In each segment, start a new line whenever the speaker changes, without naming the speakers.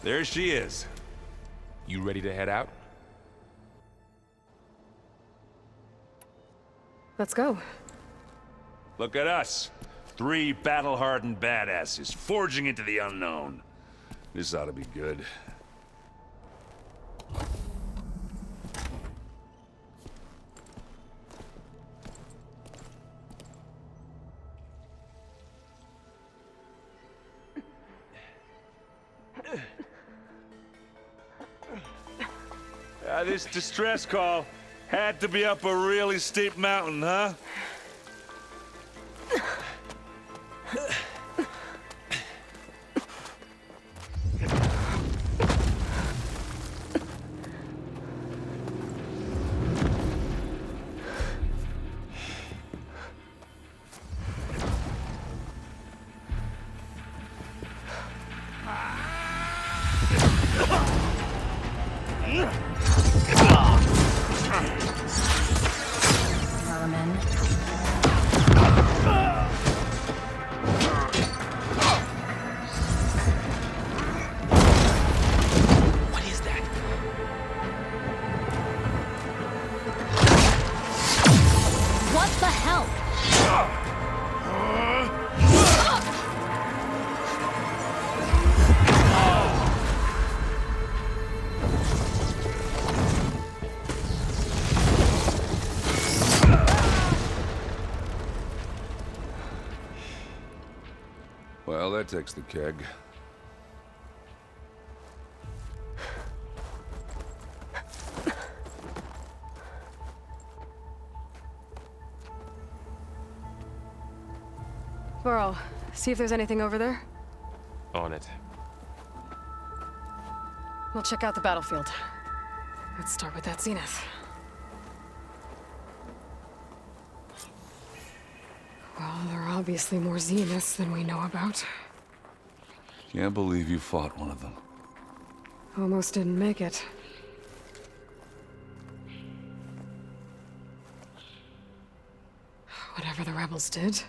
There she is.
You ready to head out?
Let's go.
Look at us. 3 battle-hardened badasses forging into the unknown. This ought to be good. This distress call had to be up a really steep mountain, huh?
Vermin.
What is that?
What the hell?
Well, that takes the keg.
Burrow, see if there's anything over there.
On it.
We'll check out the battlefield. Let's start with that zenith. Well, there are obviously more zeniths than we know about.
Can't believe you fought one of them.
Almost didn't make it. Whatever the rebels did,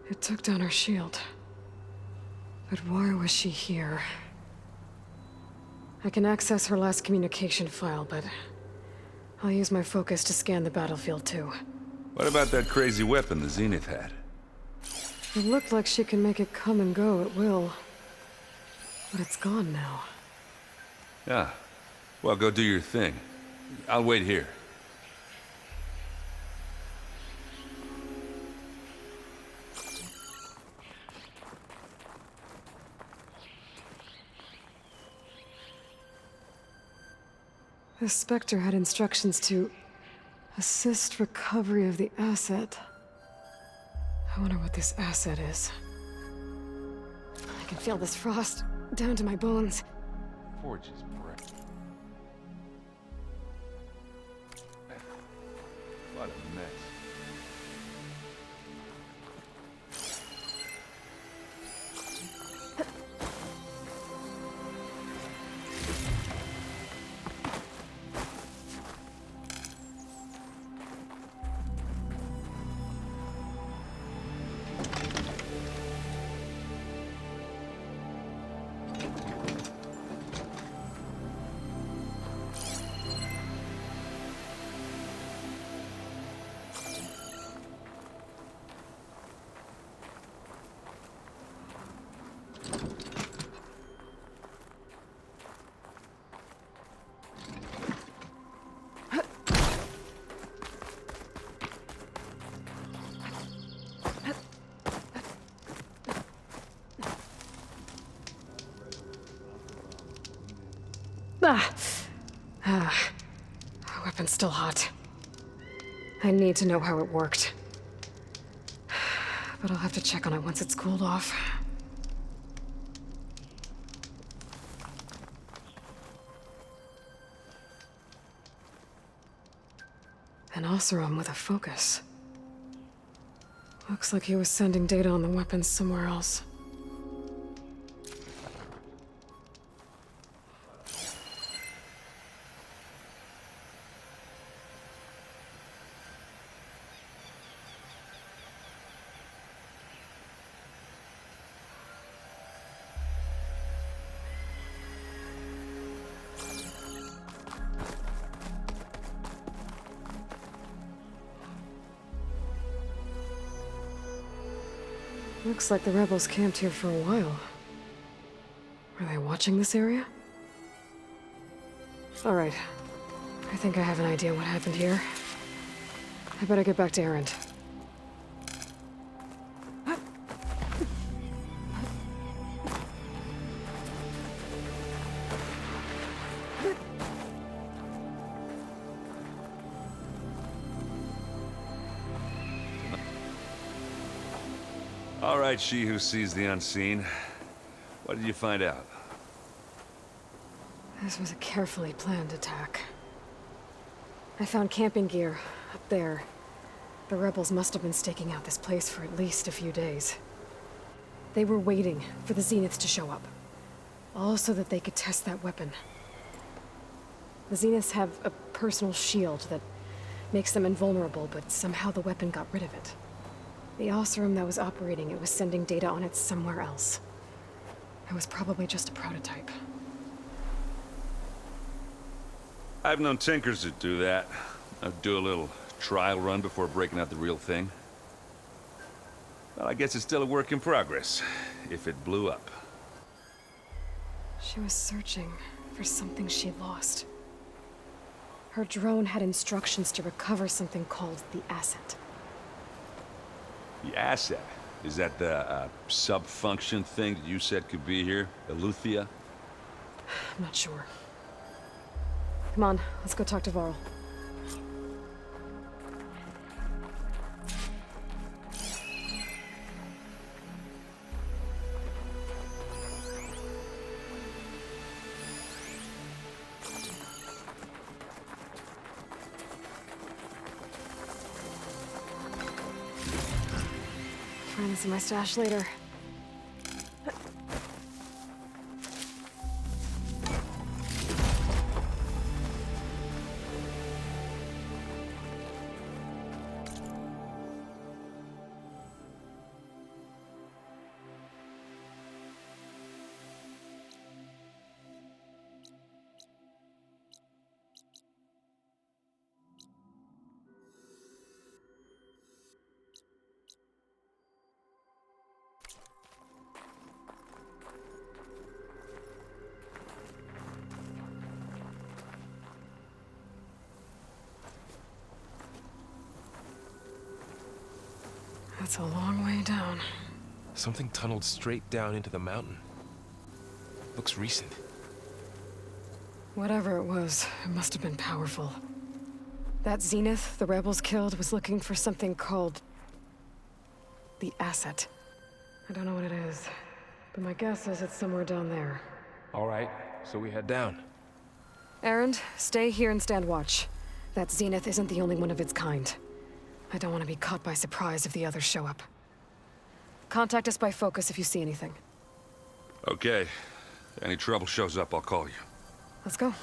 it took down her shield. But why was she here? I can access her last communication file, but I'll use my focus to scan the battlefield too.
What about that crazy weapon the Zenith had?
It looked like she can make it come and go at will. But it's gone now.
Yeah. Well, go do your thing. I'll wait here.
The Spectre had instructions to assist recovery of the asset. I wonder what this asset is. I can feel this frost down to my bones.
Forge's breath.
What a mess.
Our weapon's still hot. I need to know how it worked. But I'll have to check on it once it's cooled off. An Oseram with a focus. Looks like he was sending data on the weapons somewhere else. Looks like the rebels camped here for a while. Were they watching this area? Alright. I think I have an idea what happened here. I better get back to Erend.
All right, she who sees the unseen. What did you find out?
This was a carefully planned attack. I found camping gear up there. The rebels must have been staking out this place for at least a few days. They were waiting for the Zeniths to show up. All so that they could test that weapon. The Zeniths have a personal shield that makes them invulnerable, but somehow the weapon got rid of it. The Oseram that was operating it was sending data on it somewhere else. It was probably just a prototype.
I've known tinkers that do that. I'd do a little trial run before breaking out the real thing. Well, I guess it's still a work in progress, if it blew up.
She was searching for something she lost. Her drone had instructions to recover something called the asset.
The asset? Is that the sub-function thing that you said could be here? Eleuthia?
I'm not sure. Come on, let's go talk to Varl. Trying to see my stash later. That's a long way down.
Something tunneled straight down into the mountain. Looks recent.
Whatever it was, it must have been powerful. That Zenith the rebels killed was looking for something called the asset. I don't know what it is, but my guess is it's somewhere down there.
All right, so we head down.
Erend, stay here and stand watch. That Zenith isn't the only one of its kind. I don't want to be caught by surprise if the others show up. Contact us by focus if you see anything.
Okay. If any trouble shows up, I'll call you.
Let's go.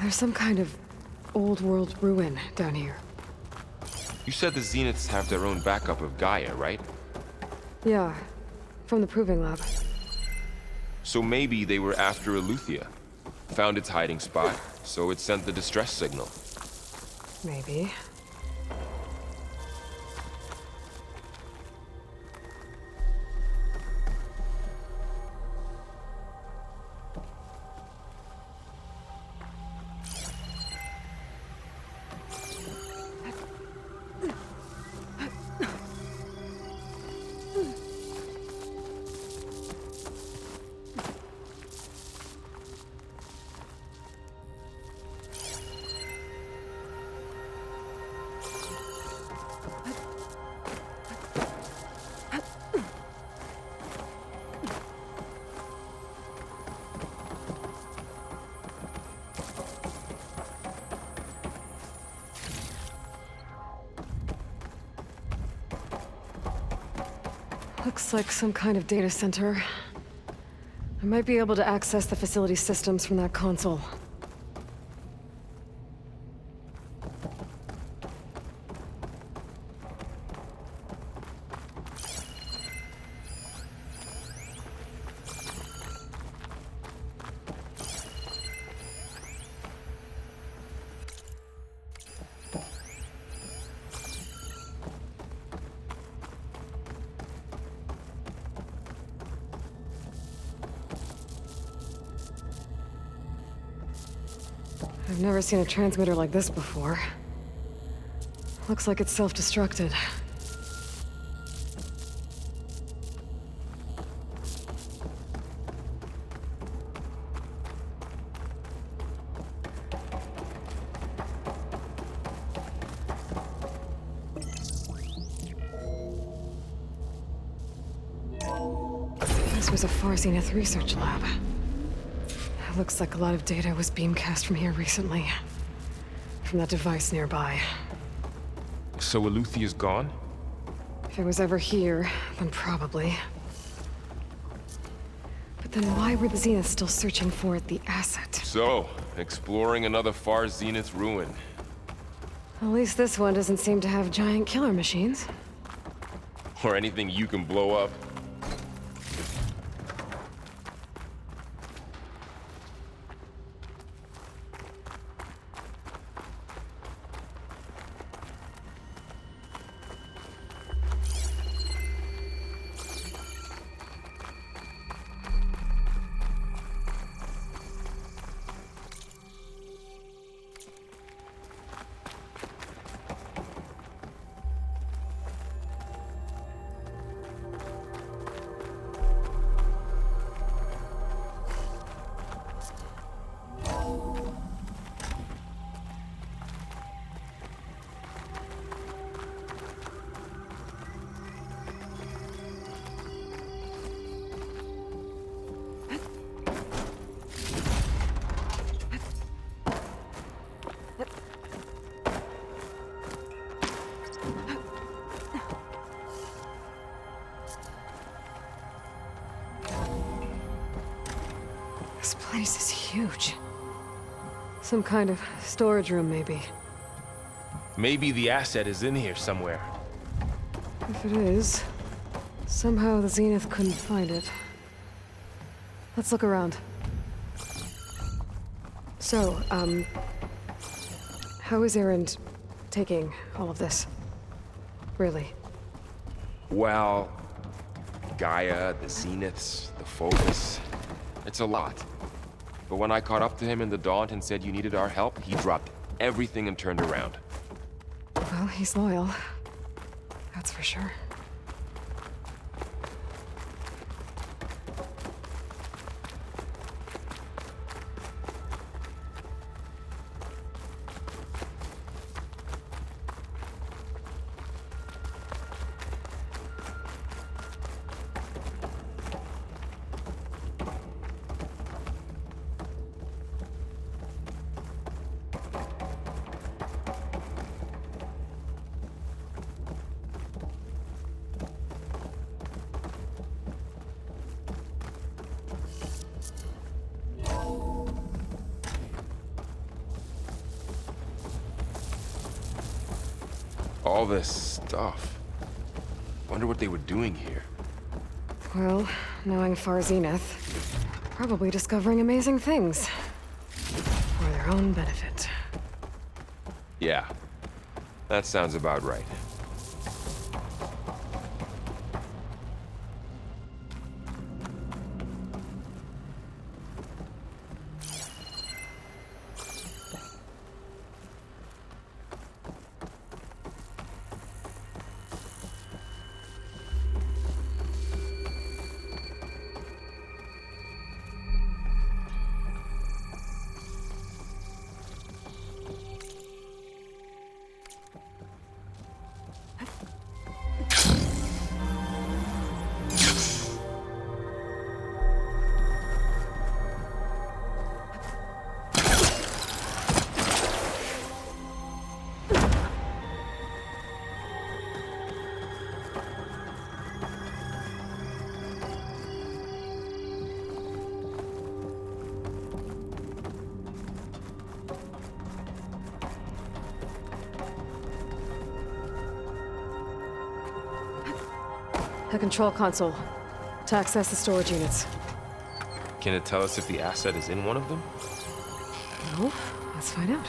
There's some kind of old world ruin down here.
You said the Zeniths have their own backup of Gaia, right?
Yeah, from the proving lab.
So maybe they were after Eleuthia. Found its hiding spot, so it sent the distress signal.
Maybe. Looks like some kind of data center. I might be able to access the facility systems from that console. I've never seen a transmitter like this before. Looks like it's self-destructed. This was a Far Zenith research lab. It looks like a lot of data was beamcast from here recently. From that device nearby.
So Eluthia's gone?
If it was ever here, then probably. But then why were the Zeniths still searching for the asset?
So, exploring another Far Zenith ruin.
At least this one doesn't seem to have giant killer machines.
Or anything you can blow up.
This place is huge. Some kind of storage room, maybe.
Maybe the asset is in here somewhere.
If it is, somehow the Zenith couldn't find it. Let's look around. So, how is Erend taking all of this? Really?
Well, Gaia, the Zeniths, the Focus. It's a lot. But when I caught up to him in the Daunt and said you needed our help, he dropped everything and turned around.
Well, he's loyal. That's for sure.
All this stuff. Wonder what they were doing here.
Well, knowing Far Zenith, probably discovering amazing things. For their own benefit.
Yeah, that sounds about right. A control console. To access the storage units. Can it tell us if the asset is in one of them?
No, let's find out.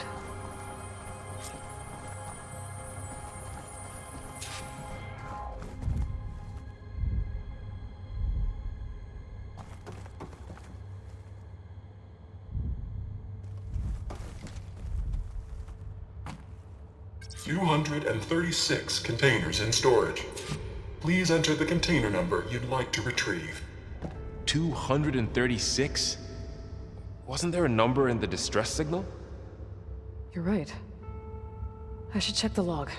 236 containers in storage. Please enter the container number you'd like to retrieve.
236? Wasn't there a number in the distress signal?
You're right. I should check the log.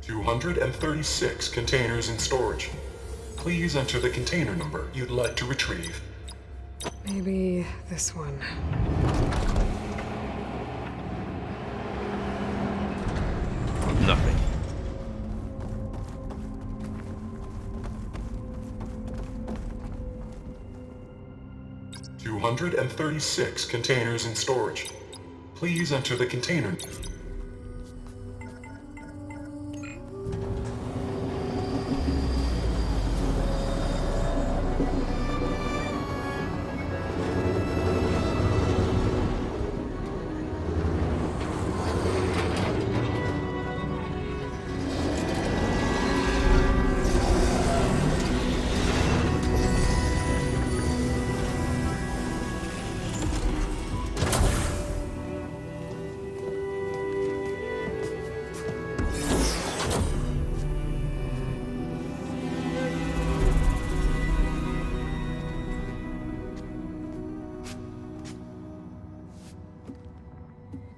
"236 containers in storage. Please enter the container number you'd like to retrieve."
Maybe this one.
Nothing.
"236 containers in storage. Please enter the container.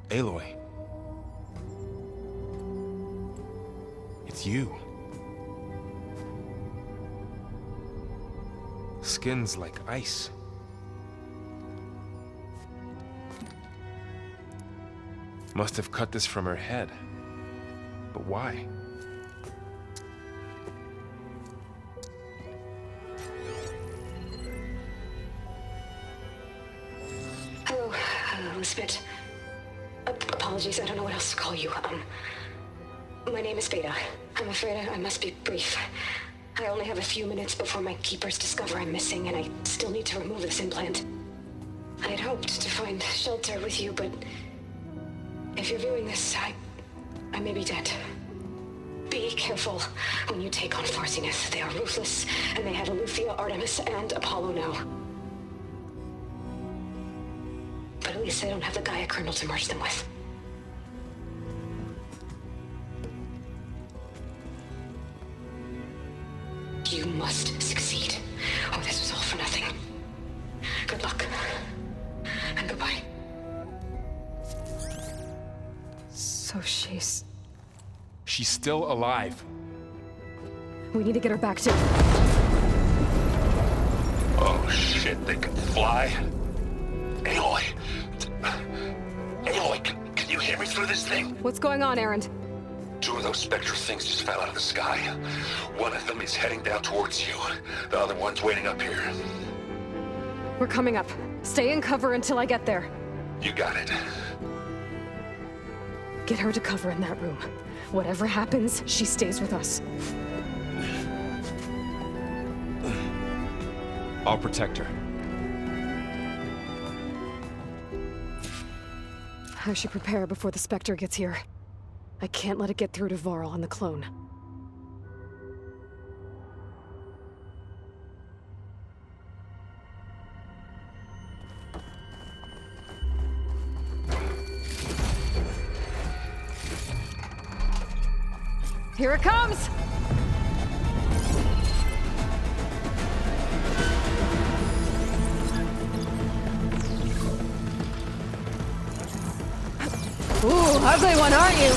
Aloy. It's you. Skin's like ice. Must have cut this from her head. But why?
Hello, Lisbeth. Apologies, I don't know what else to call you. My name is Veda. I'm afraid I must be brief. I only have a few minutes before my keepers discover I'm missing, and I still need to remove this implant. I had hoped to find shelter with you, but if you're viewing this, I may be dead. Be careful when you take on Far Zenith. They are ruthless, and they have Aletheia, Artemis, and Apollo now. But at least they don't have the Gaia kernel to merge them with. You must succeed, or this was all for nothing. Good luck. And goodbye. So she's
still alive.
We need to get her back to...
Oh shit, they can fly? Aloy! Aloy, can you hear me through this thing?
What's going on, Erend?
Two of those spectral things just fell out of the sky. One of them is heading down towards you. The other one's waiting up here.
We're coming up. Stay in cover until I get there.
You got it.
Get her to cover in that room. Whatever happens, she stays with us.
I'll protect her.
I should prepare before the Spectre gets here. I can't let it get through to Varl and the clone. Here it comes! Ooh, ugly one, aren't you?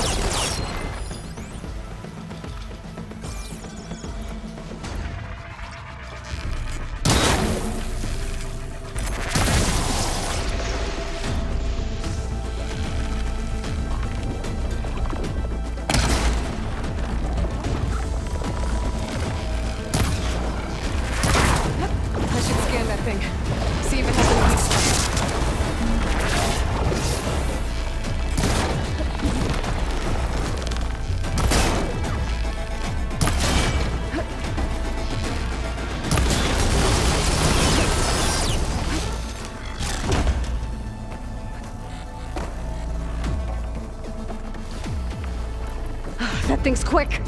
That thing's quick!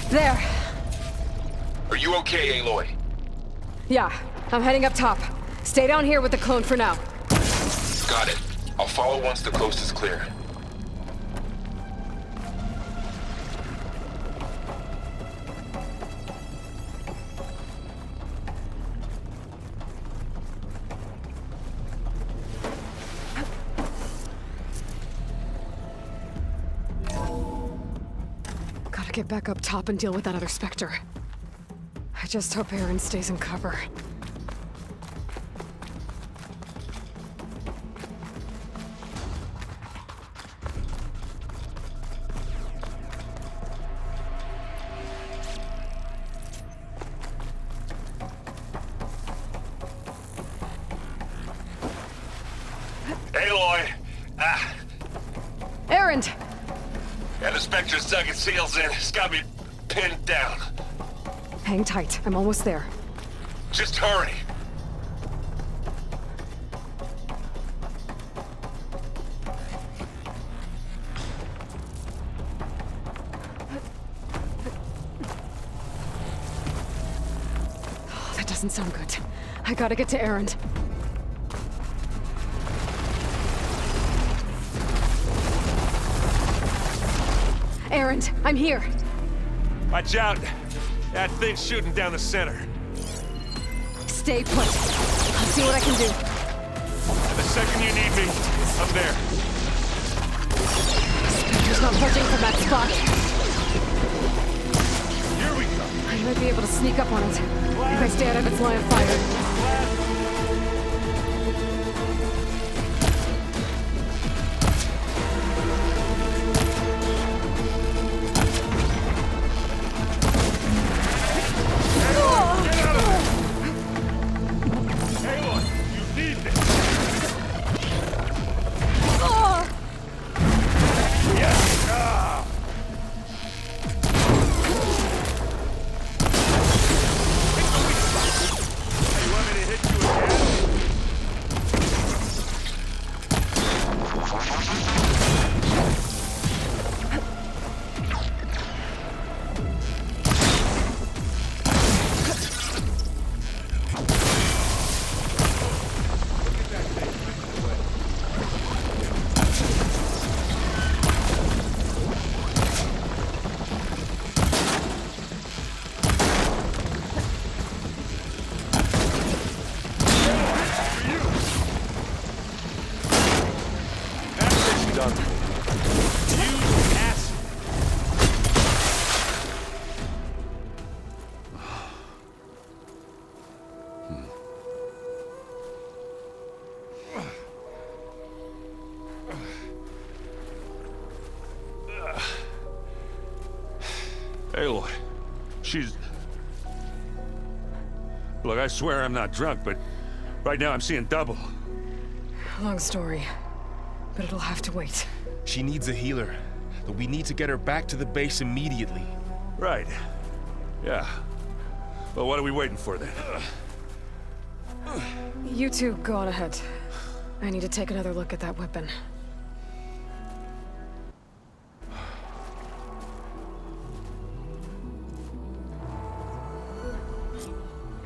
There.
Are you okay, Aloy?
Yeah, I'm heading up top. Stay down here with the clone for now.
Got it. I'll follow once the coast is clear.
Gotta get back up top and deal with that other Spectre. I just hope Aaron stays in cover.
Aloy!
Aaron!
Yeah, the Spectre's dug its heels in. It's got me pinned down.
Hang tight, I'm almost there.
Just hurry.
That doesn't sound good. I gotta get to Aaron. Aaron, I'm here.
Watch out. That thing's shooting down the center.
Stay put. I'll see what I can do.
The second you need me, I'm there.
Spectre's not budging from that spot.
Here we go.
I might be able to sneak up on it if I stay out of its line of fire.
Aloy, you need this. Yes. Hey, you want me to hit you again? Done. You ass. Aloy, she's... Look, I swear I'm not drunk, but right now I'm seeing double.
Long story, but it'll have to wait.
She needs a healer, but we need to get her back to the base immediately.
Right. Yeah. Well, what are we waiting for then?
You two go on ahead. I need to take another look at that weapon.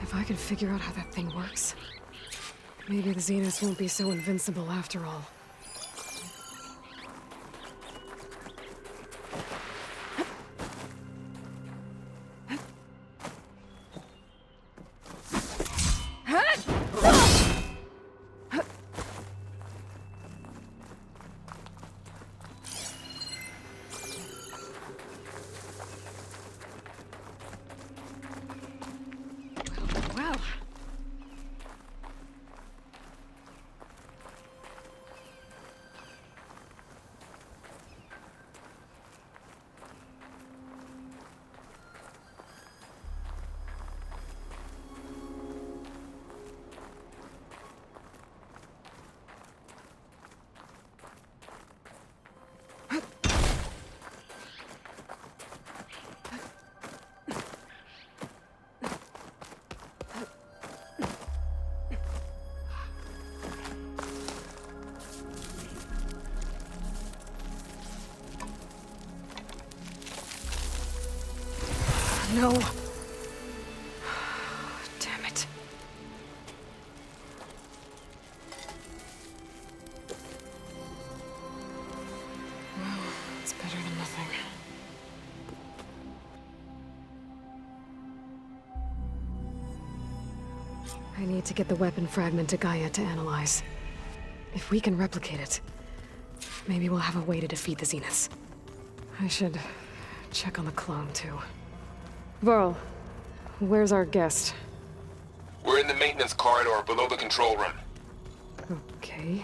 If I can figure out how that thing works, maybe the Zeniths won't be so invincible after all. no. Damn it. Well, it's better than nothing. I need to get the weapon fragment to Gaia to analyze. If we can replicate it, maybe we'll have a way to defeat the Zeniths. I should check on the clone, too. Varl, where's our guest?
We're in the maintenance corridor below the control room.
Okay.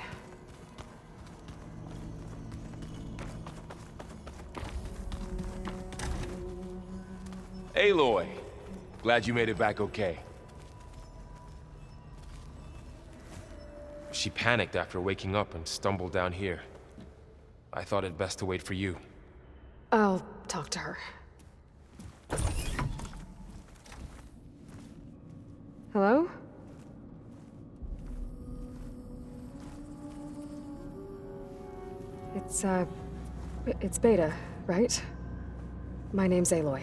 Aloy, glad you made it back okay. She panicked after waking up and stumbled down here. I thought it best to wait for you.
I'll talk to her. Hello? It's Beta, right? My name's Aloy.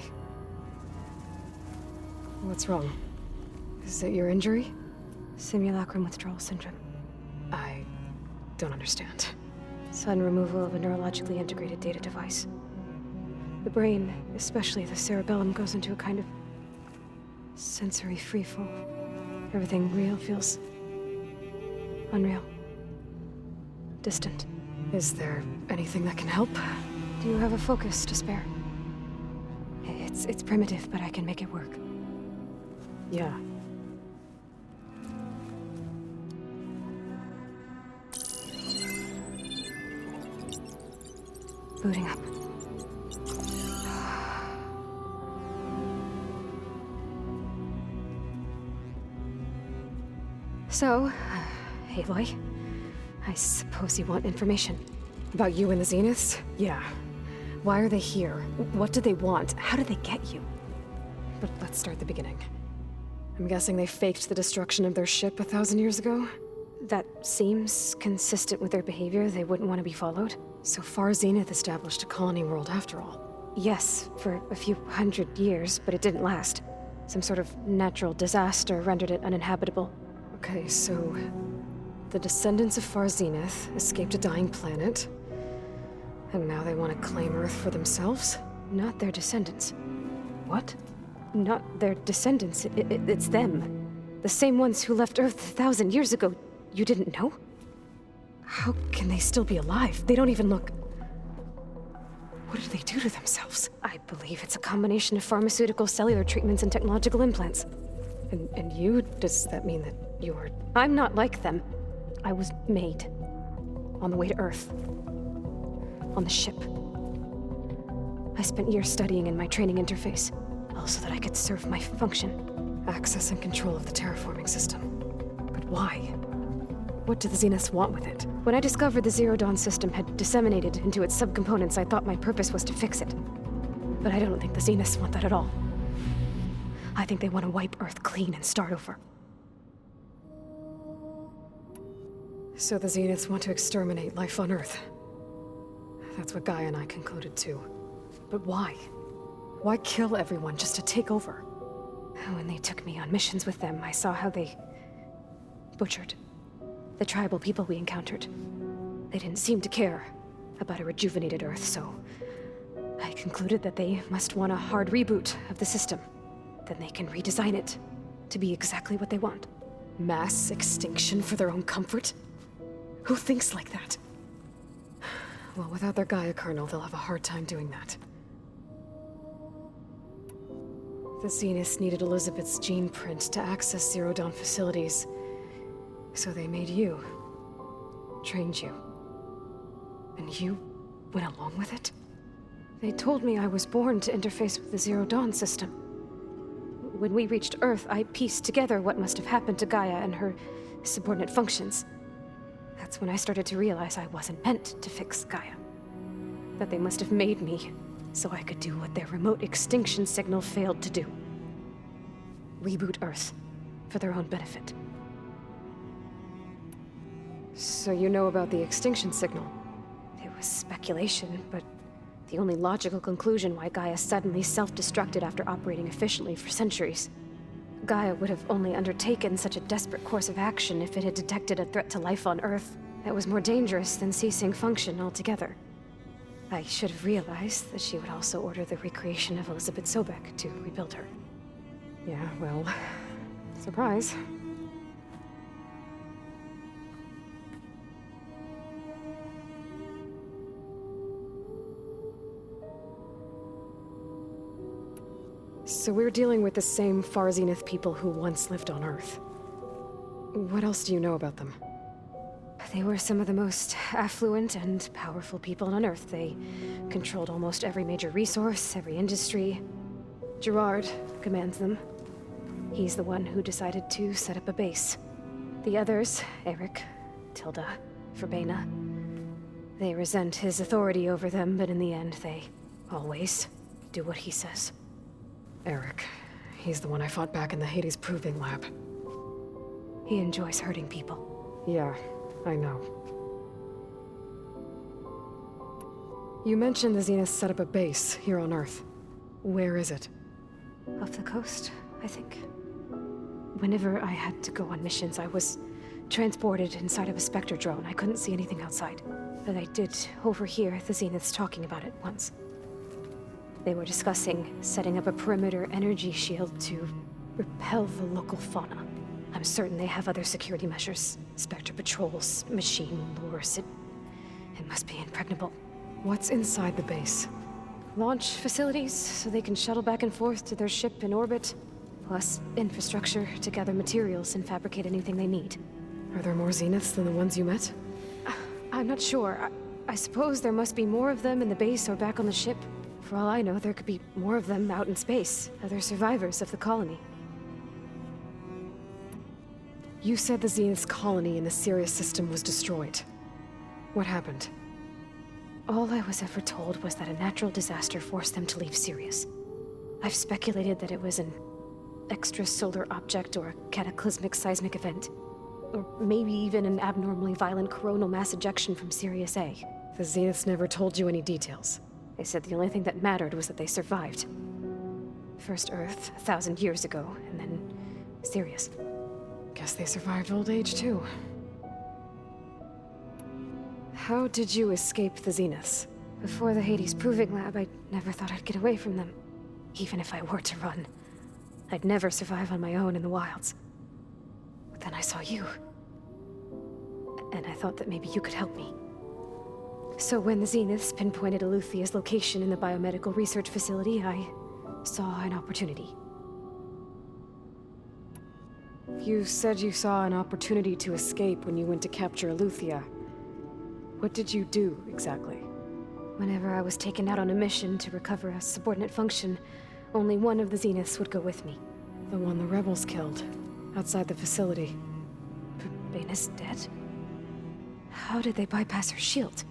What's wrong? Is it your injury?
Simulacrum withdrawal syndrome.
I don't understand.
Sudden removal of a neurologically integrated data device. The brain, especially the cerebellum, goes into a kind of sensory freefall. Everything real feels unreal. Distant.
Is there anything that can help?
Do you have a focus to spare? It's primitive, but I can make it work.
Yeah.
Booting up. So, Aloy, I suppose you want information.
About you and the Zeniths? Yeah. Why are they here? What do they want? How did they get you? But let's start at the beginning. I'm guessing they faked the destruction of their ship 1,000 years ago?
That seems consistent with their behavior. They wouldn't want to be followed.
So far, Zenith established a colony world after all.
Yes, for a few hundred years, but it didn't last. Some sort of natural disaster rendered it uninhabitable.
Okay, so the descendants of Far Zenith escaped a dying planet, and now they want to claim Earth for themselves?
Not their descendants.
What?
Not their descendants. It's them. The same ones who left Earth 1,000 years ago. You didn't know?
How can they still be alive? They don't even look... What did they do to themselves?
I believe it's a combination of pharmaceutical, cellular treatments, and technological implants.
And you? Does that mean that you're...
I'm not like them. I was made. On the way to Earth. On the ship. I spent years studying in my training interface, all so that I could serve my function.
Access and control of the terraforming system. But why? What do the Zeniths want with it?
When I discovered the Zero Dawn system had disseminated into its subcomponents, I thought my purpose was to fix it. But I don't think the Zeniths want that at all. I think they want to wipe Earth clean and start over.
So the Zeniths want to exterminate life on Earth. That's what Gaia and I concluded too. But why? Why kill everyone just to take over?
When they took me on missions with them, I saw how they butchered the tribal people we encountered. They didn't seem to care about a rejuvenated Earth, so I concluded that they must want a hard reboot of the system. Then they can redesign it to be exactly what they want.
Mass extinction for their own comfort? Who thinks like that? Well, without their Gaia kernel, they'll have a hard time doing that. The Zeniths needed Elizabeth's gene print to access Zero Dawn facilities. So they made you. Trained you. And you went along with it?
They told me I was born to interface with the Zero Dawn system. When we reached Earth, I pieced together what must have happened to Gaia and her subordinate functions. That's when I started to realize I wasn't meant to fix Gaia. That they must have made me so I could do what their remote extinction signal failed to do. Reboot Earth for their own benefit.
So you know about the extinction signal?
It was speculation, but The only logical conclusion why Gaia suddenly self-destructed after operating efficiently for centuries. Gaia would have only undertaken such a desperate course of action if it had detected a threat to life on Earth that was more dangerous than ceasing function altogether. I should have realized that she would also order the recreation of Elizabeth Sobek to rebuild her.
Yeah, well, surprise. So we're dealing with the same Far Zenith people who once lived on Earth. What else do you know about them?
They were some of the most affluent and powerful people on Earth. They controlled almost every major resource, every industry. Gerard commands them. He's the one who decided to set up a base. The others, Eric, Tilda, Verbena, they resent his authority over them, but in the end, they always do what he says.
Eric. He's the one I fought back in the Hades Proving Lab.
He enjoys hurting people.
Yeah, I know. You mentioned the Zenith set up a base here on Earth. Where is it?
Off the coast, I think. Whenever I had to go on missions, I was transported inside of a Spectre drone. I couldn't see anything outside. But I did overhear the Zeniths talking about it once. They were discussing setting up a perimeter energy shield to repel the local fauna. I'm certain they have other security measures. Spectre patrols, machine lures. It must be impregnable.
What's inside the base?
Launch facilities, so they can shuttle back and forth to their ship in orbit. Plus infrastructure to gather materials and fabricate anything they need.
Are there more Zeniths than the ones you met?
I'm not sure. I suppose there must be more of them in the base or back on the ship. For all I know, there could be more of them out in space, other survivors of the colony.
You said the Zenith's colony in the Sirius system was destroyed. What happened?
All I was ever told was that a natural disaster forced them to leave Sirius. I've speculated that it was an extrasolar object or a cataclysmic seismic event. Or maybe even an abnormally violent coronal mass ejection from Sirius A.
The Zeniths never told you any details.
They said the only thing that mattered was that they survived. First Earth, 1,000 years ago, and then Sirius.
Guess they survived old age, too. How did you escape the Zeniths?
Before the Hades Proving Lab, I never thought I'd get away from them. Even if I were to run. I'd never survive on my own in the wilds. But then I saw you. And I thought that maybe you could help me. So when the Zeniths pinpointed Eluthia's location in the biomedical research facility, I saw an opportunity.
You said you saw an opportunity to escape when you went to capture Eluthia. What did you do, exactly?
Whenever I was taken out on a mission to recover a subordinate function, only one of the Zeniths would go with me.
The one the rebels killed, outside the facility.
Baina's dead? How did they bypass her shield?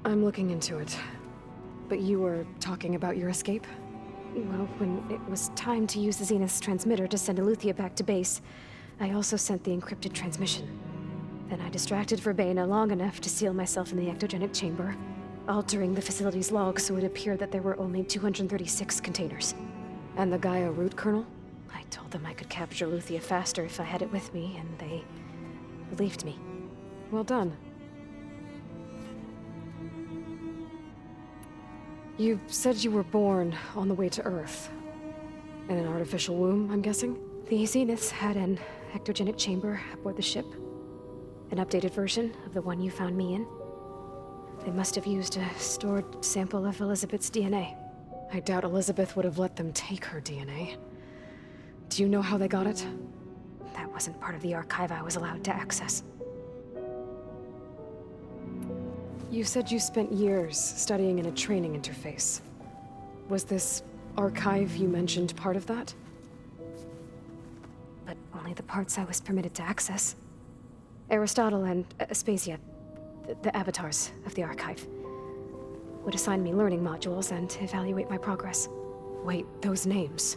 I'm looking into it. But you were talking about your escape?
Well, when it was time to use the Zenith's transmitter to send Eluthia back to base, I also sent the encrypted transmission. Then I distracted Verbena long enough to seal myself in the ectogenic chamber, altering the facility's log so it appeared that there were only 236 containers.
And the Gaia root kernel?
I told them I could capture Eluthia faster if I had it with me, and they believed me.
Well done. You said you were born on the way to Earth. In an artificial womb, I'm guessing?
The Zeniths had an ectogenic chamber aboard the ship. An updated version of the one you found me in. They must have used a stored sample of Elizabeth's DNA.
I doubt Elizabeth would have let them take her DNA. Do you know how they got it?
That wasn't part of the archive I was allowed to access.
You said you spent years studying in a training interface. Was this archive you mentioned part of that?
But only the parts I was permitted to access. Aristotle and Aspasia, the avatars of the archive, would assign me learning modules and evaluate my progress.
Wait, those names.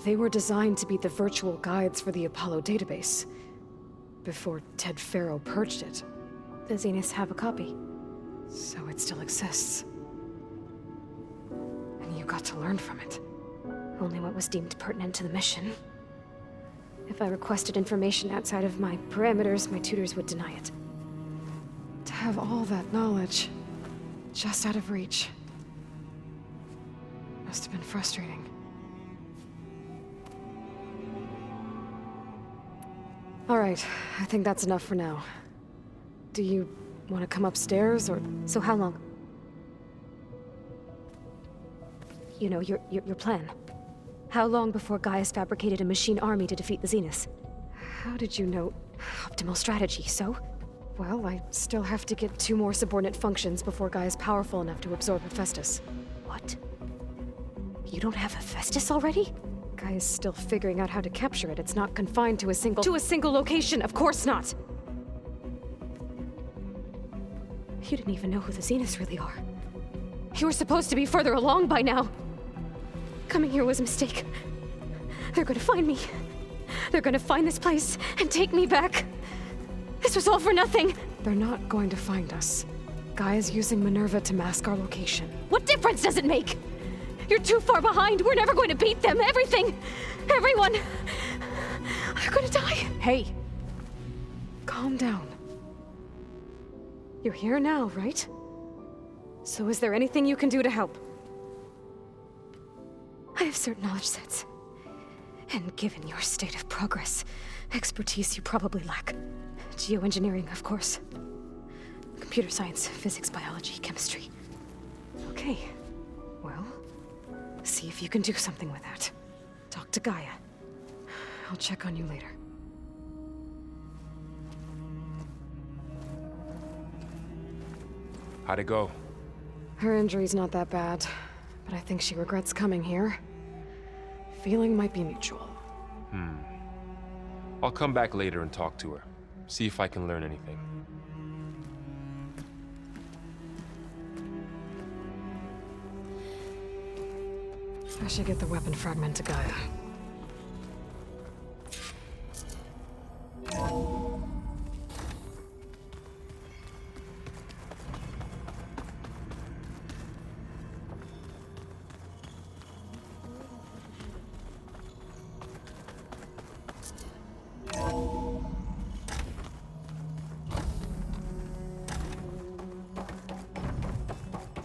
They were designed to be the virtual guides for the Apollo database, before Ted Faro purged it.
The Zeniths have a copy.
So it still exists.
I've got to learn from it. Only what was deemed pertinent to the mission. If I requested information outside of my parameters, my tutors would deny it.
To have all that knowledge, just out of reach. Must have been frustrating. All right, I think that's enough for now. Do you want to come upstairs, or...
So how long? You know, your plan. How long before Gaius fabricated a machine army to defeat the Zeniths?
How did you know?
Optimal strategy, so?
Well, I still have to get 2 more subordinate functions before Guy is powerful enough to absorb Hephaestus.
What? You don't have Hephaestus already?
Guy is still figuring out how to capture it. It's not confined to a single... To a single location! Of course not!
You didn't even know who the Zeniths really are.
You were supposed to be further along by now!
Coming here was a mistake. They're gonna find me. They're gonna find this place and take me back. This was all for nothing!
They're not going to find us. Guy is using Minerva to mask our location.
What difference does it make? You're too far behind. We're never going to beat them. Everything. Everyone. They're gonna die.
Hey. Calm down. You're here now, right? So is there anything you can do to help?
I have certain knowledge sets. And given your state of progress, expertise you probably lack. Geoengineering, of course. Computer science, physics, biology, chemistry.
Okay. Well, see if you can do something with that. Talk to Gaia. I'll check on you later.
How'd it go?
Her injury's not that bad, but I think she regrets coming here. Feeling might be mutual.
I'll come back later and talk to her. See if I can learn anything.
I should get the weapon fragment to Gaia.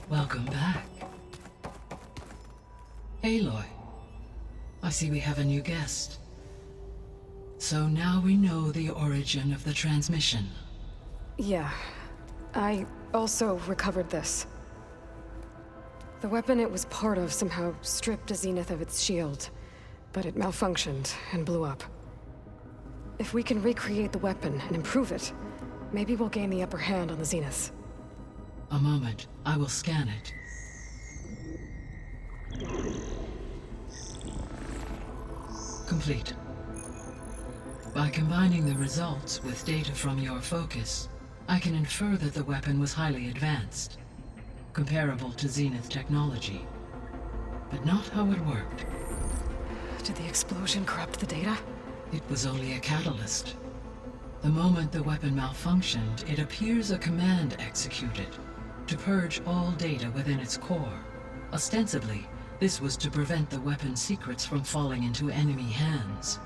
Welcome back. Aloy, I see we have a new guest. So now we know the origin of the transmission.
Yeah. I also recovered this. The weapon it was part of somehow stripped a Zenith of its shield, but it malfunctioned and blew up. If we can recreate the weapon and improve it, maybe we'll gain the upper hand on the Zeniths.
A moment, I will scan it. Complete. By combining the results with data from your focus, I can infer that the weapon was highly advanced, comparable to Zenith technology, but not how it worked.
Did the explosion corrupt the data?
It was only a catalyst. The moment the weapon malfunctioned, it appears a command executed to purge all data within its core. Ostensibly, this was to prevent the weapon's secrets from falling into enemy hands.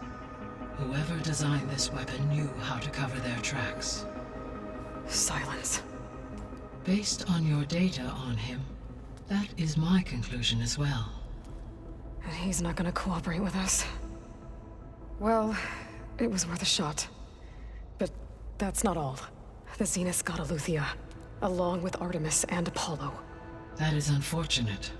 Whoever designed this weapon knew how to cover their tracks.
Silence.
Based on your data on him, that is my conclusion as well.
And he's not gonna cooperate with us. Well, it was worth a shot. But that's not all. The Zeniths got Aletheia, along with Artemis and Apollo.
That is unfortunate.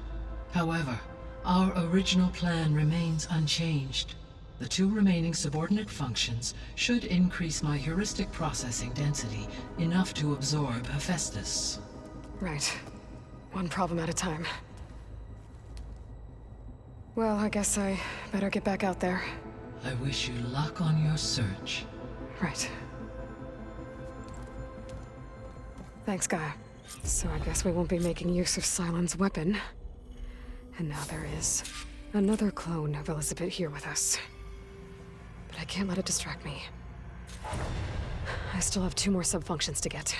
However, our original plan remains unchanged. The 2 remaining subordinate functions should increase my heuristic processing density enough to absorb Hephaestus.
Right. One problem at a time. Well, I guess I better get back out there.
I wish you luck on your search.
Right. Thanks, Gaia. So I guess we won't be making use of Cylon's weapon. And now there is another clone of Elizabeth here with us. But I can't let it distract me. I still have 2 more sub-functions to get.